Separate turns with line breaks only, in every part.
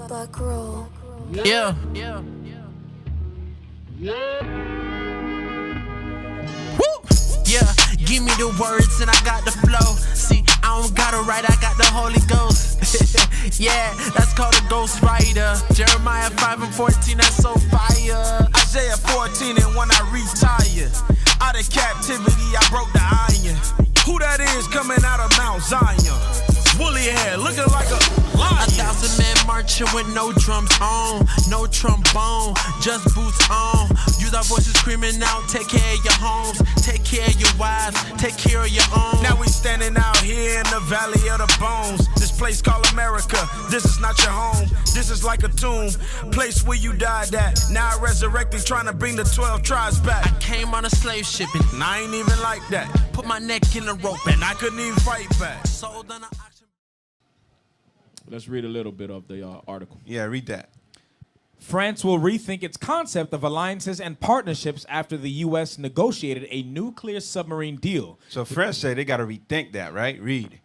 Buck roll.
Yeah. Woo! Yeah, give me the words and I got the flow. See, I don't gotta write, I got the Holy Ghost. Yeah, that's called a ghost writer. Jeremiah 5:14, that's so fire.
Isaiah 14, and when I retire, out of captivity I broke the iron. Who that is coming out of Mount Zion? Woolly hair, looking like a lion.
1,000 men marching with no drums on, no trombone, just boots on. Use our voices screaming out, take care of your homes, take care of your wives, take care of your own.
Now we standing out here in the valley of the bones. This place called America, this is not your home. This is like a tomb, place where you died at. Now I resurrected, trying to bring the 12 tribes back.
I came on a slave shipping,
And I ain't even like that.
put my neck in the rope,
And I couldn't even fight back.
sold on an auction.
Let's read a little bit of the article.
Yeah, read that.
France will rethink its concept of alliances and partnerships after the U.S. negotiated a nuclear submarine deal.
So France say they got to rethink that, right? Read.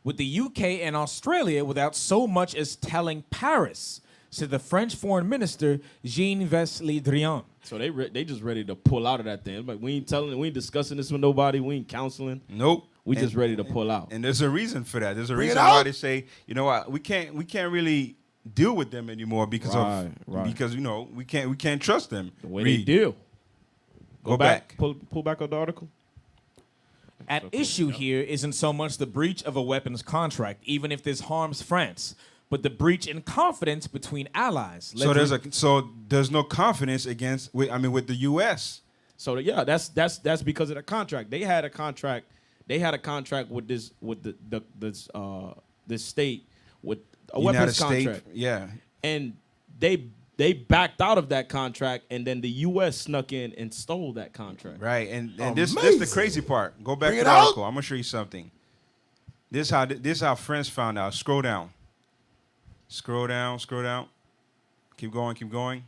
With the UK and Australia without so much as telling Paris, said the French Foreign Minister Jean-Yves Le Drian.
So they just ready to pull out of that thing. Like, we ain't discussing this with nobody. We ain't counseling.
Nope.
We just ready to pull out.
And there's a reason for that. There's a
Bring it
reason why
out.
they say, you know what, we can't really deal with them anymore because
Right.
because we can't trust them.
The way
Read.
they deal.
Go back.
Pull back on the article.
At issue here isn't so much the breach of a weapons contract, even if this harms France, but the breach in confidence between allies.
So there's no confidence with the U.S.
So yeah, that's because of the contract. They had a contract. They had a contract with this state with a
United
weapons
States,
contract.
yeah.
And they backed out of that contract, and then the U.S. snuck in and stole that contract.
Right, and this is the crazy part. Go back
Bring
to
it
the
out.
article. I'm gonna show you something. This how France found out. Scroll down. Scroll down. Keep going.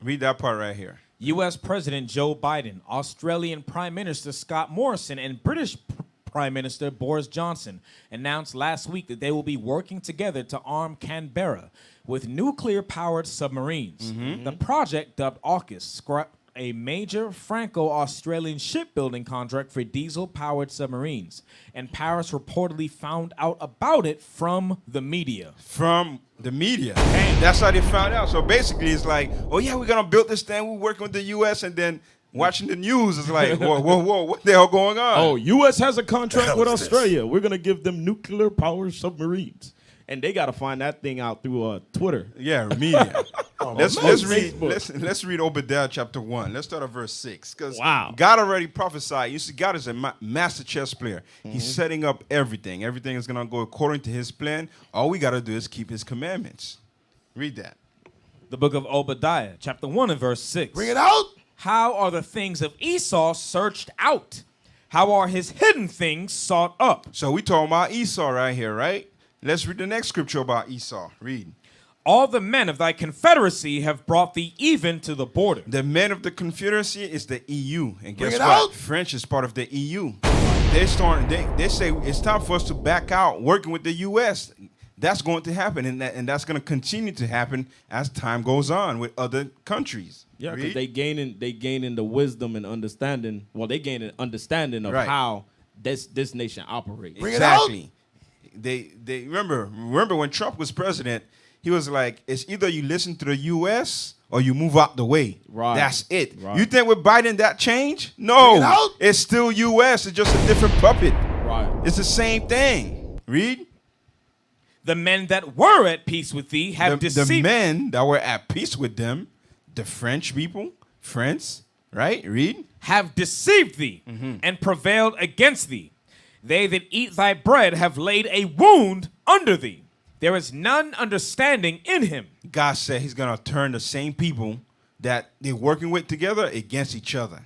Read that part right here.
U.S. President Joe Biden, Australian Prime Minister Scott Morrison, and British Prime Minister Boris Johnson announced last week that they will be working together to arm Canberra with nuclear-powered submarines. The project, dubbed AUKUS, scrapped a major Franco-Australian shipbuilding contract for diesel-powered submarines, and Paris reportedly found out about it from the media.
From the media. That's how they found out. So basically, it's like, oh yeah, we're gonna build this thing. We're working with the U.S. and then watching the news is like, whoa, what the hell going on?
Oh, U.S. has a contract with Australia. We're gonna give them nuclear powered submarines, and they gotta find that thing out through Twitter.
Yeah, media. Let's
Facebook.
let's read Obadiah chapter 1. Let's start at verse 6. Because
Wow.
God already prophesied. You see, God is a master chess player. He's setting up everything. Everything is gonna go according to his plan. All we gotta do is keep his commandments. Read that.
The book of Obadiah, chapter 1 and verse 6.
Bring it out.
How are the things of Esau searched out? How are his hidden things sought up?
So we talking about Esau right here, right? Let's read the next scripture about Esau. Read.
All the men of thy confederacy have brought thee even to the border.
The men of the Confederacy is the EU. And guess
Bring it
what?
out.
French is part of the EU. They say it's time for us to back out working with the US. That's going to happen, and that's going to continue to happen as time goes on with other countries.
Yeah, because
Read.
they gaining the wisdom and understanding. Well, they gaining understanding of
Right.
how this nation operates.
Bring it out.
Exactly. They remember when Trump was president, he was like, it's either you listen to the US or you move out the way.
Right.
That's it.
Right.
You think with Biden that changed?
Bring it
No.
out.
It's still US. It's just a different puppet.
Right.
It's the same thing. Read.
The men that were at peace with thee have
The
deceived.
men that were at peace with them, the French people, France, right? Read.
have deceived thee and prevailed against thee. They that eat thy bread have laid a wound under thee. There is none understanding in him.
God said he's going to turn the same people that they're working with together against each other.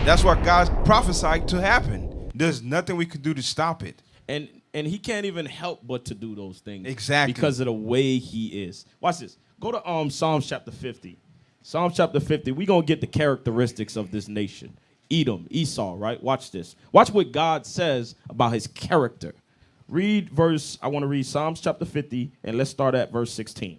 That's what God prophesied to happen. There's nothing we could do to stop it.
And he can't even help but to do those things.
Exactly.
Because of the way he is. Watch this. Go to Psalms chapter 50. Psalms chapter 50. We're going to get the characteristics of this nation. Edom, Esau, right? Watch this. Watch what God says about his character. I want to read Psalms chapter 50, and let's start at verse 16.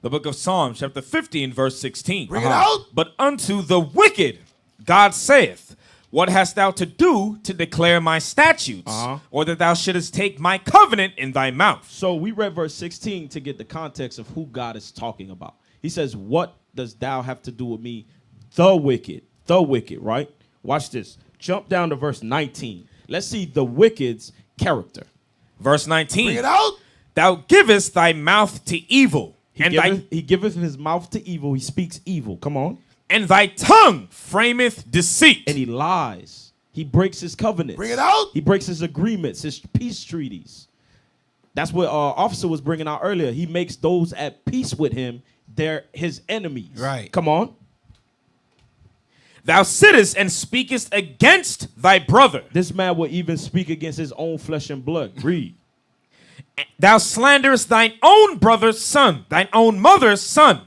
The book of Psalms, chapter 50 and verse 16.
Bring it out.
But unto the wicked, God saith, what hast thou to do to declare my statutes, or that thou shouldest take my covenant in thy mouth?
So we read verse 16 to get the context of who God is talking about. He says, what does thou have to do with me, the wicked, right? Watch this. Jump down to verse 19. Let's see the wicked's character.
Verse 19.
Bring it out.
Thou givest thy mouth to evil,
He giveth his mouth to evil. He speaks evil. Come on.
and thy tongue frameth deceit.
And he lies. He breaks his covenants.
Bring it out.
He breaks his agreements, his peace treaties. That's what our officer was bringing out earlier. He makes those at peace with him, they're his enemies.
Right.
Come on.
Thou sittest and speakest against thy brother.
This man will even speak against his own flesh and blood. Read.
Thou slanderest thine own brother's son, thine own mother's son.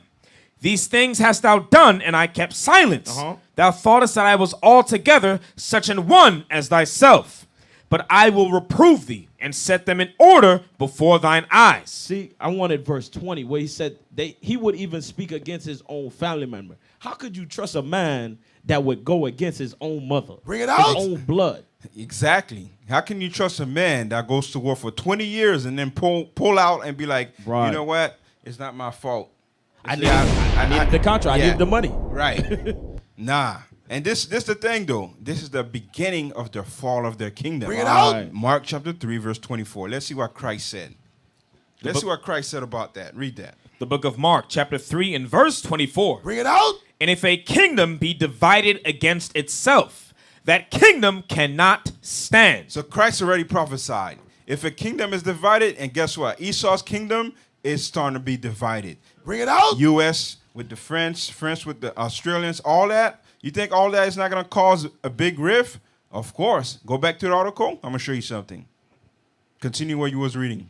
These things hast thou done, and I kept silence. Thou thoughtest that I was altogether such an one as thyself. But I will reprove thee, and set them in order before thine eyes.
See, I wanted verse 20 where he said he would even speak against his own family member. How could you trust a man that would go against his own mother?
Bring it out.
His own blood.
Exactly. How can you trust a man that goes to war for 20 years and then pull out and be like,
Right.
you know what? It's not my fault.
I needed the contract.
yeah.
I needed the money.
Right. Nah. And this the thing, though. This is the beginning of the fall of their kingdom.
Bring it out.
Right.
Mark chapter 3, verse 24. Let's see what Christ said. Let's see what Christ said about that. Read that.
The book of Mark, chapter 3, and verse 24.
Bring it out.
And if a kingdom be divided against itself, that kingdom cannot stand.
So Christ already prophesied. If a kingdom is divided, and guess what? Esau's kingdom is starting to be divided.
Bring it out.
U.S. with the French with the Australians, all that. You think all that is not going to cause a big rift? Of course. Go back to the article. I'm going to show you something. Continue what you was reading.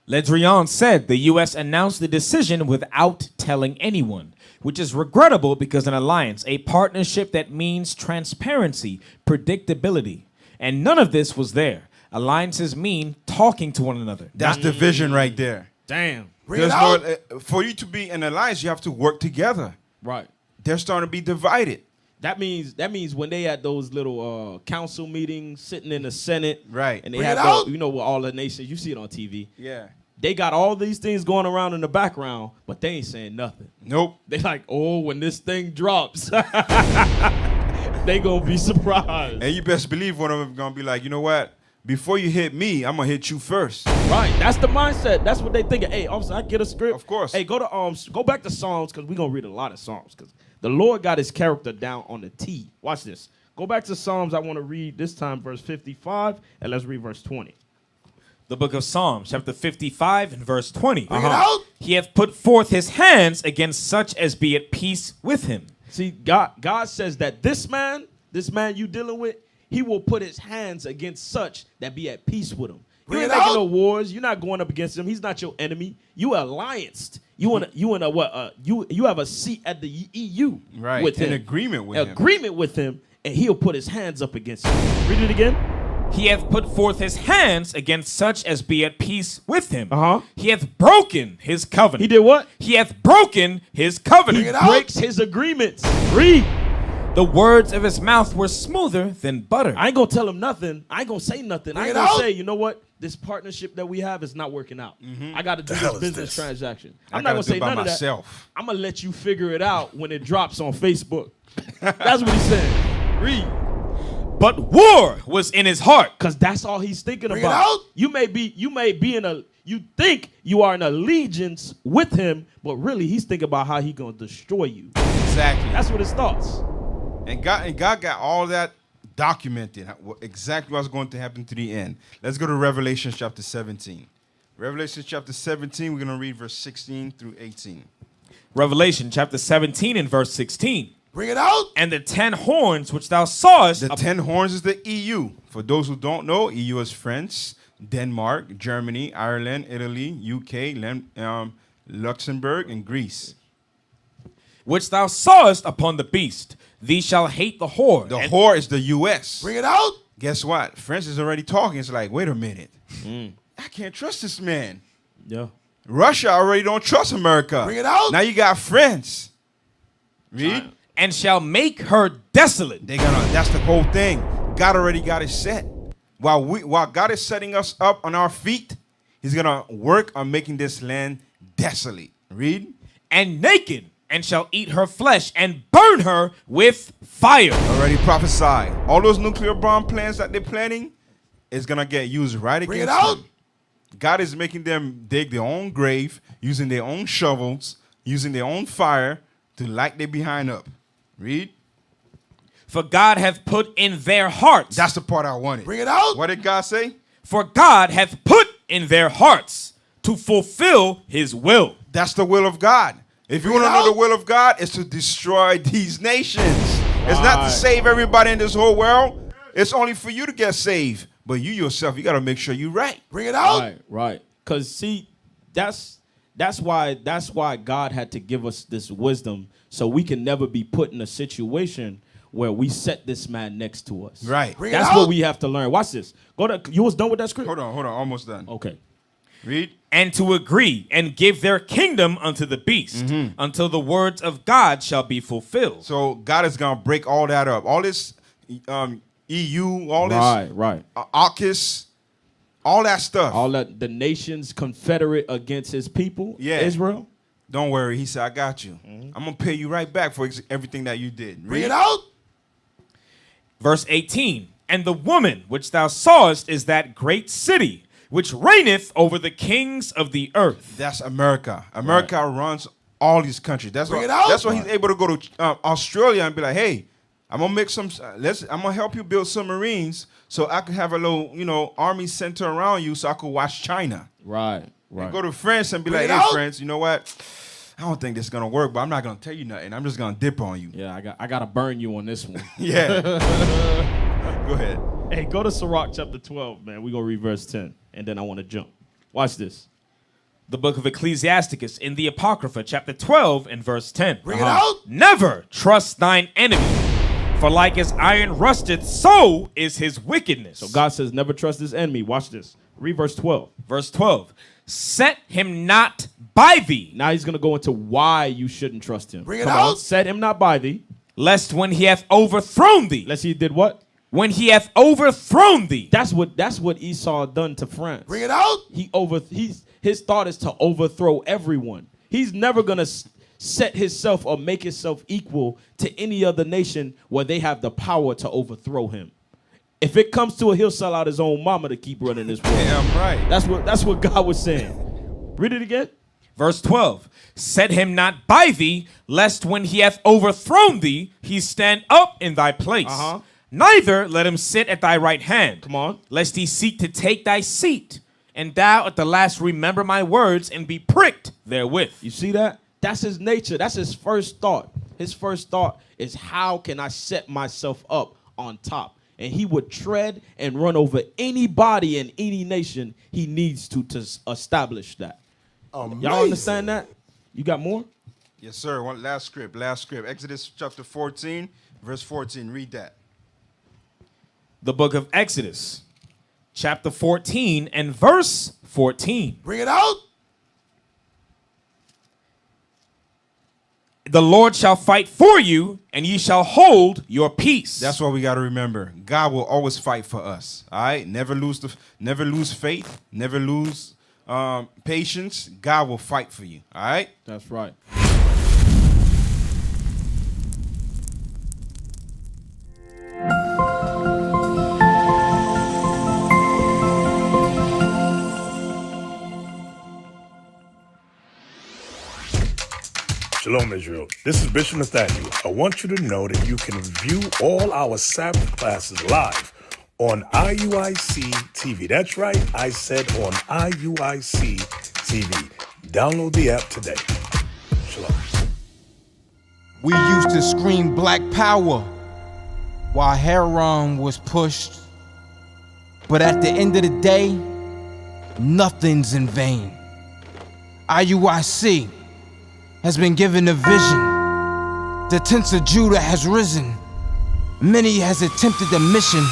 Ledrian said the U.S. announced the decision without telling anyone, which is regrettable because an alliance, a partnership that means transparency, predictability, and none of this was there. Alliances mean talking to one another.
That's division right there.
Damn.
Bring it out.
For you to be an alliance, you have to work together.
Right.
They're starting to be divided.
That means when they had those little council meetings sitting in the Senate,
Right.
And they
Bring
have
it out.
with all the nations, you see it on TV.
Yeah.
They got all these things going around in the background, but they ain't saying nothing.
Nope.
They like, oh, when this thing drops, they gonna be surprised.
And you best believe one of them gonna be like, you know what? Before you hit me, I'm gonna hit you first.
Right, that's the mindset. That's what they thinking. Hey, officer, I get a script.
Of course.
Hey, go back to Psalms because we're gonna read a lot of Psalms because the Lord got his character down on the T. Watch this. Go back to Psalms. I want to read this time verse 55, and let's read verse 20.
The book of Psalms, chapter 55 and verse 20.
Bring it out.
He hath put forth his hands against such as be at peace with him.
See, God says that this man you dealing with, he will put his hands against such that be at peace with him. You
Bring
ain't
it
making
out.
no wars. You're not going up against him. He's not your enemy. You are allianced. You have a seat at the EU
Right.
with him.
In agreement with him.
Agreement with him, and he'll put his hands up against you. Read it again.
He hath put forth his hands against such as be at peace with him. He hath broken his covenant.
He did what?
He hath broken his covenant.
Bring it out.
Breaks his agreements. Read.
The words of his mouth were smoother than butter.
I ain't gonna tell him nothing. I ain't gonna say nothing. I
Bring
ain't
it
gonna
out.
say, you know what? This partnership that we have is not working out. I got to do
hell
this
is
business
this?
transaction.
I
I'm not
gotta
gonna
do
say
it by
none of that.
myself.
I'm gonna let you figure it out when it drops on Facebook. That's what he said. Read.
But war was in his heart.
Cause that's all he's thinking
Bring it
about.
out.
You may be you think you are in allegiance with him, but really he's thinking about how he gonna destroy you.
Exactly.
That's what his thoughts.
And God got all that documented, exactly what's going to happen to the end. Let's go to Revelation chapter 17. Revelation chapter 17, we're going to read verse 16 through 18.
Revelation chapter 17 and verse 16.
Bring it out.
And the 10 horns which thou sawest.
The 10 horns is the EU. For those who don't know, EU is France, Denmark, Germany, Ireland, Italy, UK, Luxembourg, and Greece.
Which thou sawest upon the beast. Thee shall hate the whore.
The whore is the U.S.
Bring it out.
guess what? France is already talking. It's like, wait a minute. I can't trust this man.
Yeah.
Russia already don't trust America.
Bring it out.
Now you got France. Read.
And shall make her desolate.
That's the whole thing. God already got it set. While God is setting us up on our feet, he's gonna work on making this land desolate. Read.
And naked, and shall eat her flesh, and burn her with fire.
Already prophesied. All those nuclear bomb plans that they're planning is gonna get used right
Bring
against
it out.
them. God is making them dig their own grave, using their own shovels, using their own fire to light their behind up. Read.
For God hath put in their hearts.
That's the part I wanted.
Bring it out.
What did God say?
For God hath put in their hearts to fulfill his will.
That's the will of God. If you want to know the will of God, it's to destroy these nations. It's not to save everybody in this whole world. It's only for you to get saved. But you yourself, you got to make sure you're right.
Bring it out.
Right. Because see, that's why God had to give us this wisdom so we can never be put in a situation where we set this man next to us.
Right.
Bring
That's
it out.
what we have to learn. Watch this. You was done with that script?
Hold on. Almost done.
Okay.
Read.
And to agree and give their kingdom unto the beast until the words of God shall be fulfilled.
So God is going to break all that up. All this EU, all this
Right.
AUKUS, all that stuff.
All that the nations confederate against his people,
Yeah.
Israel.
Don't worry. He said, I got you. I'm going to pay you right back for everything that you did.
Bring
Read.
it out.
Verse 18. And the woman which thou sawest is that great city, which reigneth over the kings of the earth.
That's America. America runs all these countries. That's
Bring
why.
it out.
That's why he's able to go to Australia and be like, "Hey, I'm gonna make some. I'm gonna help you build submarines, so I can have a little, army center around you, so I could watch China.
Right.
And go to France and be
Bring
like,
it
"Hey,
out.
France, you know what? I don't think this is gonna work, but I'm not gonna tell you nothing. I'm just gonna dip on you."
Yeah, I gotta burn you on this one.
Yeah. Go ahead.
Hey, go to Sirach chapter 12, man. We're gonna read verse 10, and then I want to jump. Watch this.
The book of Ecclesiasticus in the Apocrypha, chapter 12 and verse 10.
Bring it out.
Never trust thine enemy, for like as iron rusteth, so is his wickedness.
So God says, never trust his enemy. Watch this. Read verse 12.
Verse 12. Set him not by thee,
Now he's gonna go into why you shouldn't trust him.
Bring it
Come on.
out.
Set him not by thee.
lest when he hath overthrown thee.
Let's see, he did what?
When he hath overthrown thee.
That's what Esau done to France.
Bring it out.
His thought is to overthrow everyone. He's never gonna set himself or make himself equal to any other nation where they have the power to overthrow him. If it comes to it, he'll sell out his own mama to keep running this world.
Yeah, I'm right.
That's what God was saying. Read it again.
Verse 12. Set him not by thee, lest when he hath overthrown thee, he stand up in thy place.
Uh-huh.
Neither let him sit at thy right hand.
Come on.
Lest he seek to take thy seat, and thou at the last remember my words and be pricked therewith.
You see that? That's his nature. That's his first thought. His first thought is, how can I set myself up on top? And he would tread and run over anybody in any nation he needs to establish that.
Amazing.
Y'all understand that? You got more?
Yes, sir. One last script. Exodus chapter 14, verse 14. Read that.
The book of Exodus, chapter 14 and verse 14.
Bring it out.
The Lord shall fight for you, and ye shall hold your peace.
That's what we got to remember. God will always fight for us. All right? Never lose faith. Never lose patience. God will fight for you. All right?
That's right.
Shalom, Israel. This is Bishop Nathaniel. I want you to know that you can view all our Sabbath classes live on IUIC TV. That's right, I said on IUIC TV. Download the app today. Shalom.
We used to scream Black Power while Heron was pushed. But at the end of the day, nothing's in vain. IUIC has been given a vision. The tents of Judah has risen. Many has attempted the mission,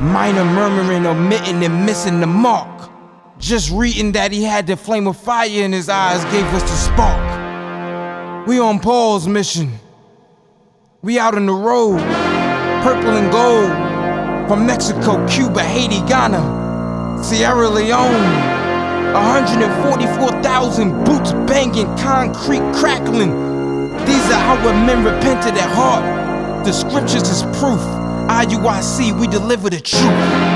Minor murmuring, omitting, and missing the mark. Just reading that he had the flame of fire in his eyes gave us the spark. We on Paul's mission. We out on the road, purple and gold. From Mexico, Cuba, Haiti, Ghana, Sierra Leone. 144,000 boots banging, concrete crackling. These are our men repented at heart. The scriptures is proof. IUIC, we deliver the truth.